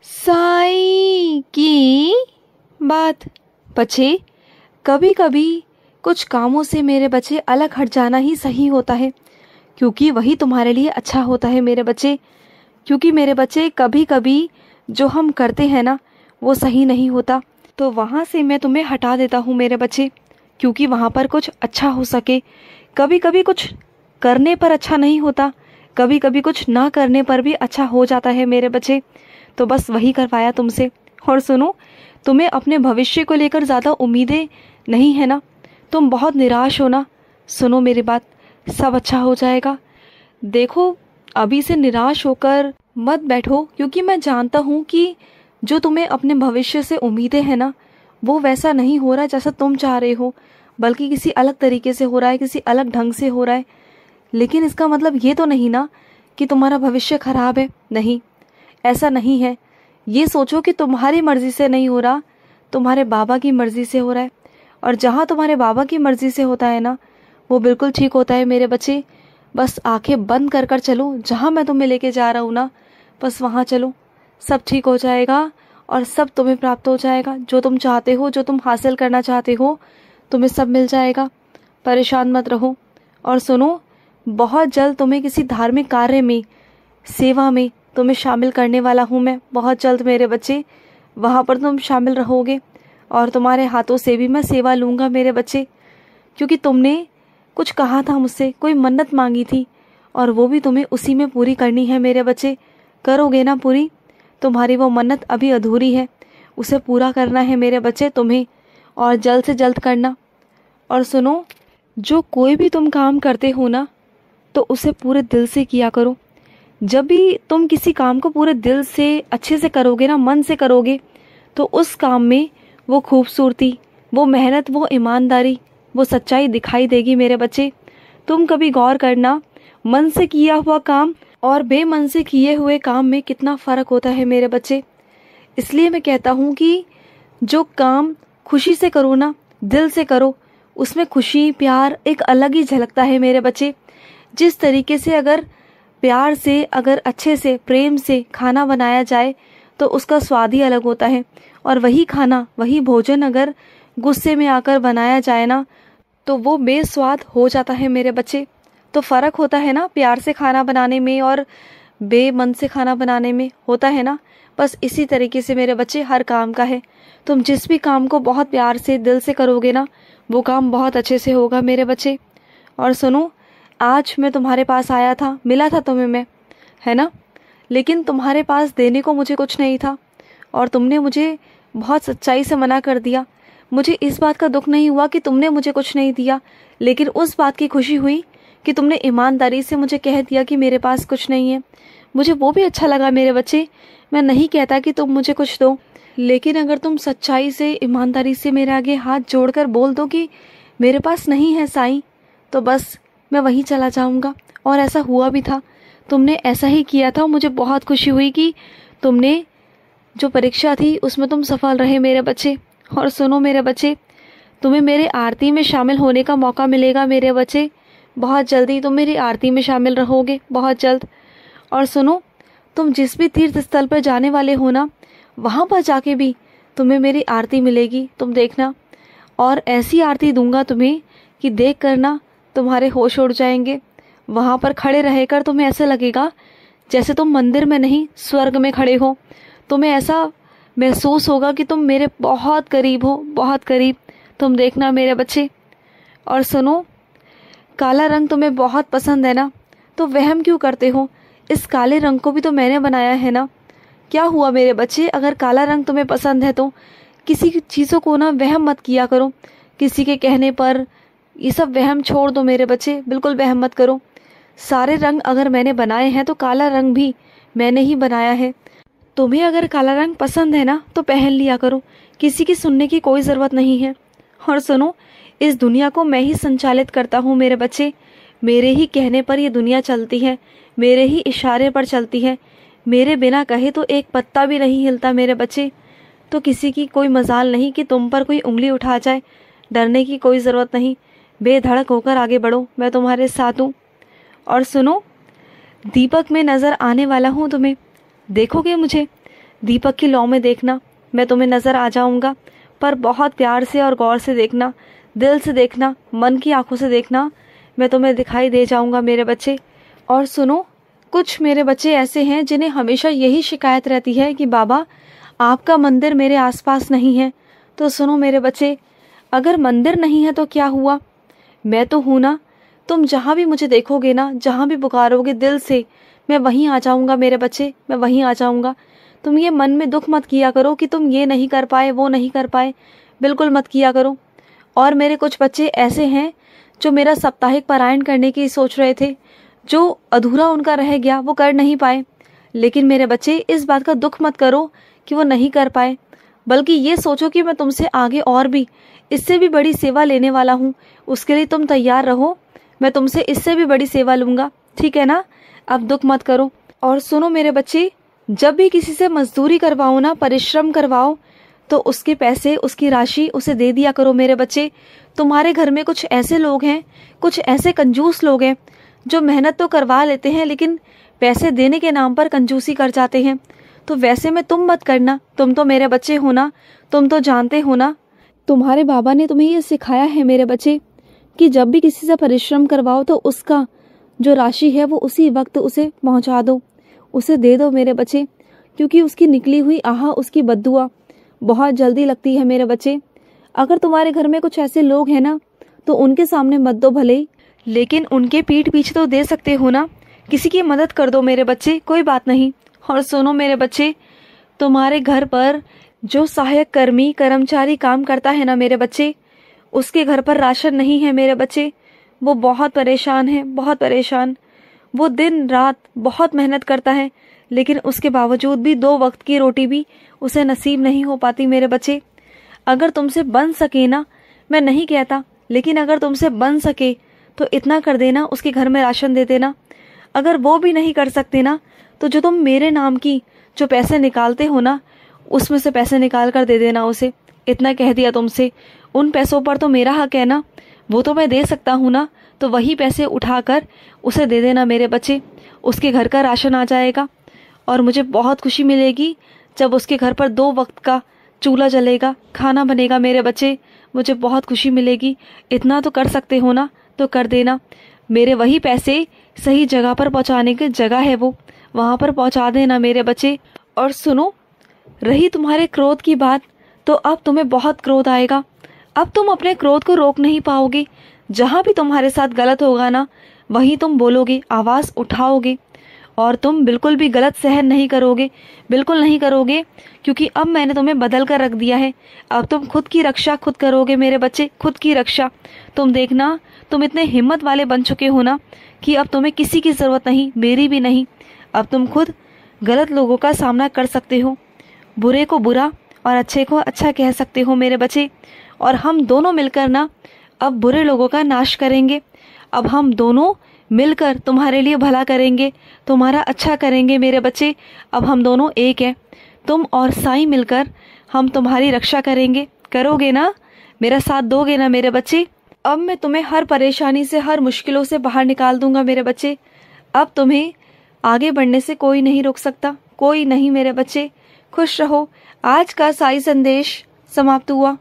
साई की बात। बच्चे, कभी कभी कुछ कामों से मेरे बच्चे अलग हट जाना ही सही होता है, क्योंकि वही तुम्हारे लिए अच्छा होता है मेरे बच्चे। क्योंकि मेरे बच्चे कभी कभी जो हम करते हैं ना, वो सही नहीं होता, तो वहाँ से मैं तुम्हें हटा देता हूँ मेरे बच्चे, क्योंकि वहाँ पर कुछ अच्छा हो सके। कभी कभी कुछ करने पर अच्छा नहीं होता, कभी कभी कुछ ना करने पर भी अच्छा हो जाता है मेरे बच्चे। तो बस वही करवाया तुमसे। और सुनो, तुम्हें अपने भविष्य को लेकर ज़्यादा उम्मीदें नहीं है ना, तुम बहुत निराश हो ना। सुनो मेरी बात, सब अच्छा हो जाएगा। देखो, अभी से निराश होकर मत बैठो, क्योंकि मैं जानता हूँ कि जो तुम्हें अपने भविष्य से उम्मीदें हैं ना, वो वैसा नहीं हो रहा जैसा तुम चाह रहे हो, बल्कि किसी अलग तरीके से हो रहा है, किसी अलग ढंग से हो रहा है। लेकिन इसका मतलब ये तो नहीं ना कि तुम्हारा भविष्य खराब है। नहीं, ऐसा नहीं है। ये सोचो कि तुम्हारी मर्जी से नहीं हो रहा, तुम्हारे बाबा की मर्जी से हो रहा है। और जहाँ तुम्हारे बाबा की मर्जी से होता है ना, वो बिल्कुल ठीक होता है मेरे बच्चे। बस आंखें बंद कर कर चलो, जहाँ मैं तुम्हें लेके जा रहा हूँ ना, बस वहाँ चलो। सब ठीक हो जाएगा और सब तुम्हें प्राप्त हो जाएगा। जो तुम चाहते हो, जो तुम हासिल करना चाहते हो, तुम्हें सब मिल जाएगा। परेशान मत रहो। और सुनो, बहुत जल्द तुम्हें किसी धार्मिक कार्य में, सेवा में तुम्हें शामिल करने वाला हूँ मैं। बहुत जल्द मेरे बच्चे, वहाँ पर तुम शामिल रहोगे और तुम्हारे हाथों से भी मैं सेवा लूँगा मेरे बच्चे। क्योंकि तुमने कुछ कहा था मुझसे, कोई मन्नत मांगी थी, और वो भी तुम्हें उसी में पूरी करनी है मेरे बच्चे। करोगे ना पूरी? तुम्हारी वो मन्नत अभी अधूरी है, उसे पूरा करना है मेरे बच्चे तुम्हें, और जल्द से जल्द करना। और सुनो, जो कोई भी तुम काम करते हो ना, तो उसे पूरे दिल से किया करो। जब भी तुम किसी काम को पूरे दिल से अच्छे से करोगे ना, मन से करोगे, तो उस काम में वो खूबसूरती, वो मेहनत, वो ईमानदारी, वो सच्चाई दिखाई देगी मेरे बच्चे। तुम कभी गौर करना, मन से किया हुआ काम और बेमन से किए हुए काम में कितना फ़र्क होता है मेरे बच्चे। इसलिए मैं कहता हूँ कि जो काम खुशी से करो ना, दिल से करो, उसमें खुशी, प्यार एक अलग ही झलकता है मेरे बच्चे। जिस तरीके से अगर प्यार से, अगर अच्छे से, प्रेम से खाना बनाया जाए, तो उसका स्वाद ही अलग होता है। और वही खाना, वही भोजन अगर गुस्से में आकर बनाया जाए ना, तो वो बेस्वाद हो जाता है मेरे बच्चे। तो फ़र्क होता है ना प्यार से खाना बनाने में और बेमन से खाना बनाने में, होता है ना। बस इसी तरीके से मेरे बच्चे हर काम का है। तुम जिस भी काम को बहुत प्यार से, दिल से करोगे ना, वो काम बहुत अच्छे से होगा मेरे बच्चे। और सुनो, आज मैं तुम्हारे पास आया था, मिला था तुम्हें मैं, है ना। लेकिन तुम्हारे पास देने को मुझे कुछ नहीं था, और तुमने मुझे बहुत सच्चाई से मना कर दिया। मुझे इस बात का दुख नहीं हुआ कि तुमने मुझे कुछ नहीं दिया, लेकिन उस बात की खुशी हुई कि तुमने ईमानदारी से मुझे कह दिया कि मेरे पास कुछ नहीं है। मुझे वो भी अच्छा लगा मेरे बच्चे। मैं नहीं कहता कि तुम मुझे कुछ दो, लेकिन अगर तुम सच्चाई से, ईमानदारी से मेरे आगे हाथ जोड़कर बोल दो कि मेरे पास नहीं है साईं, तो बस मैं वहीं चला जाऊंगा। और ऐसा हुआ भी था, तुमने ऐसा ही किया था। मुझे बहुत खुशी हुई कि तुमने जो परीक्षा थी उसमें तुम सफल रहे मेरे बच्चे। और सुनो मेरे बच्चे, तुम्हें मेरे आरती में शामिल होने का मौका मिलेगा मेरे बच्चे। बहुत जल्दी तुम मेरी आरती में शामिल रहोगे, बहुत जल्द। और सुनो, तुम जिस भी तीर्थ स्थल पर जाने वाले हो ना, वहाँ पर जाके भी तुम्हें मेरी आरती मिलेगी, तुम देखना। और ऐसी आरती दूंगा तुम्हें कि देख करना तुम्हारे होश उड़ जाएंगे। वहाँ पर खड़े रहकर तुम्हें ऐसा लगेगा जैसे तुम मंदिर में नहीं, स्वर्ग में खड़े हो। तुम्हें ऐसा महसूस होगा कि तुम मेरे बहुत करीब हो, बहुत करीब। तुम देखना मेरे बच्चे। और सुनो, काला रंग तुम्हें बहुत पसंद है ना, तो वहम क्यों करते हो? इस काले रंग को भी तो मैंने बनाया है ना। क्या हुआ मेरे बच्चे, अगर काला रंग तुम्हें पसंद है तो किसी चीज़ों को ना वहम मत किया करो, किसी के कहने पर। ये सब वहम छोड़ दो मेरे बच्चे, बिल्कुल वहम मत करो। सारे रंग अगर मैंने बनाए हैं, तो काला रंग भी मैंने ही बनाया है। तुम्हें अगर काला रंग पसंद है ना, तो पहन लिया करो, किसी की सुनने की कोई ज़रूरत नहीं है। और सुनो, इस दुनिया को मैं ही संचालित करता हूँ मेरे बच्चे। मेरे ही कहने पर ये दुनिया चलती है, मेरे ही इशारे पर चलती है। मेरे बिना कहे तो एक पत्ता भी नहीं हिलता मेरे बच्चे। तो किसी की कोई मजाल नहीं कि तुम पर कोई उंगली उठा जाए। डरने की कोई ज़रूरत नहीं, बेधड़क होकर आगे बढ़ो, मैं तुम्हारे साथ हूँ। और सुनो, दीपक में नज़र आने वाला हूँ तुम्हें, देखोगे मुझे? दीपक की लौ में देखना, मैं तुम्हें नज़र आ जाऊंगा, पर बहुत प्यार से और गौर से देखना, दिल से देखना, मन की आंखों से देखना, मैं तुम्हें दिखाई दे जाऊंगा मेरे बच्चे। और सुनो, कुछ मेरे बच्चे ऐसे हैं जिन्हें हमेशा यही शिकायत रहती है कि बाबा आपका मंदिर मेरे आसपास नहीं है। तो सुनो मेरे बच्चे, अगर मंदिर नहीं है तो क्या हुआ, मैं तो हूं ना। तुम जहाँ भी मुझे देखोगे ना, जहाँ भी पुकारोगे दिल से, मैं वहीं आ जाऊंगा मेरे बच्चे, मैं वहीं आ जाऊंगा। तुम ये मन में दुख मत किया करो कि तुम ये नहीं कर पाए, वो नहीं कर पाए, बिल्कुल मत किया करो। और मेरे कुछ बच्चे ऐसे हैं जो मेरा साप्ताहिक पारायण करने की सोच रहे थे, जो अधूरा उनका रह गया, वो कर नहीं पाए। लेकिन मेरे बच्चे, इस बात का दुख मत करो कि वो नहीं कर पाए, बल्कि ये सोचो कि मैं तुमसे आगे और भी इससे भी बड़ी सेवा लेने वाला हूँ। उसके लिए तुम तैयार रहो, मैं तुमसे इससे भी बड़ी सेवा लूँगा, ठीक है ना। अब दुख मत करो। और सुनो मेरे बच्चे, जब भी किसी से मजदूरी करवाओ ना, परिश्रम करवाओ, तो उसके पैसे, उसकी राशि उसे दे दिया करो मेरे बच्चे। तुम्हारे घर में कुछ ऐसे लोग हैं, कुछ ऐसे कंजूस लोग हैं जो मेहनत तो करवा लेते हैं लेकिन पैसे देने के नाम पर कंजूसी कर जाते हैं। तो वैसे में तुम मत करना, तुम तो मेरे बच्चे हो ना, तुम तो जानते हो ना, तुम्हारे बाबा ने तुम्हें ये सिखाया है मेरे बच्चे कि जब भी किसी से परिश्रम करवाओ तो उसका जो राशि है वो उसी वक्त उसे पहुंचा दो, उसे दे दो मेरे बच्चे, क्योंकि उसकी निकली हुई आह, उसकी बद्दुआ बहुत जल्दी लगती है मेरे बच्चे। अगर तुम्हारे घर में कुछ ऐसे लोग हैं ना, तो उनके सामने मत दो भले ही, लेकिन उनके पीठ पीछे तो दे सकते हो ना, किसी की मदद कर दो मेरे बच्चे, कोई बात नहीं। और सुनो मेरे बच्चे, तुम्हारे घर पर जो सहायक कर्मी कर्मचारी काम करता है ना मेरे बच्चे, उसके घर पर राशन नहीं है मेरे बच्चे। वो बहुत परेशान है, बहुत परेशान। वो दिन रात बहुत मेहनत करता है, लेकिन उसके बावजूद भी 2 वक्त की रोटी भी उसे नसीब नहीं हो पाती मेरे बच्चे। अगर तुमसे बन सके ना, मैं नहीं कहता, लेकिन अगर तुमसे बन सके तो इतना कर देना, उसके घर में राशन दे देना। अगर वो भी नहीं कर सकते ना, तो जो तुम मेरे नाम की जो पैसे निकालते हो ना, उसमें से पैसे निकाल कर दे देना उसे। इतना कह दिया तुमसे, उन पैसों पर तो मेरा हक है ना, वो तो मैं दे सकता हूँ ना, तो वही पैसे उठाकर उसे दे देना मेरे बच्चे। उसके घर का राशन आ जाएगा और मुझे बहुत खुशी मिलेगी जब उसके घर पर 2 वक्त का चूल्हा जलेगा, खाना बनेगा मेरे बच्चे, मुझे बहुत खुशी मिलेगी। इतना तो कर सकते हो ना, तो कर देना। मेरे वही पैसे सही जगह पर पहुँचाने की जगह है, वो वहाँ पर पहुँचा देना मेरे बच्चे। और सुनो, रही तुम्हारे क्रोध की बात, तो अब तुम्हें बहुत क्रोध आएगा। अब तुम अपने क्रोध को रोक नहीं पाओगे। जहाँ भी तुम्हारे साथ गलत होगा ना, वहीं तुम बोलोगे, आवाज़ उठाओगे, और तुम बिल्कुल भी गलत सहन नहीं करोगे, बिल्कुल नहीं करोगे, क्योंकि अब मैंने तुम्हें बदल कर रख दिया है। अब तुम खुद की रक्षा खुद करोगे मेरे बच्चे, खुद की रक्षा। तुम देखना, तुम इतने हिम्मत वाले बन चुके हो ना कि अब तुम्हें किसी की ज़रूरत नहीं, मेरी भी नहीं। अब तुम खुद गलत लोगों का सामना कर सकते हो, बुरे को बुरा और अच्छे को अच्छा कह सकते हो मेरे बच्चे। और हम दोनों मिलकर ना अब बुरे लोगों का नाश करेंगे। अब हम दोनों मिलकर तुम्हारे लिए भला करेंगे, तुम्हारा अच्छा करेंगे मेरे बच्चे। अब हम दोनों एक हैं, तुम और साईं मिलकर हम तुम्हारी रक्षा करेंगे। करोगे ना, मेरा साथ दोगे ना मेरे बच्चे। अब मैं तुम्हें हर परेशानी से, हर मुश्किलों से बाहर निकाल दूंगा मेरे बच्चे। अब तुम्हें आगे बढ़ने से कोई नहीं रोक सकता, कोई नहीं मेरे बच्चे। खुश रहो। आज का साईं संदेश समाप्त हुआ।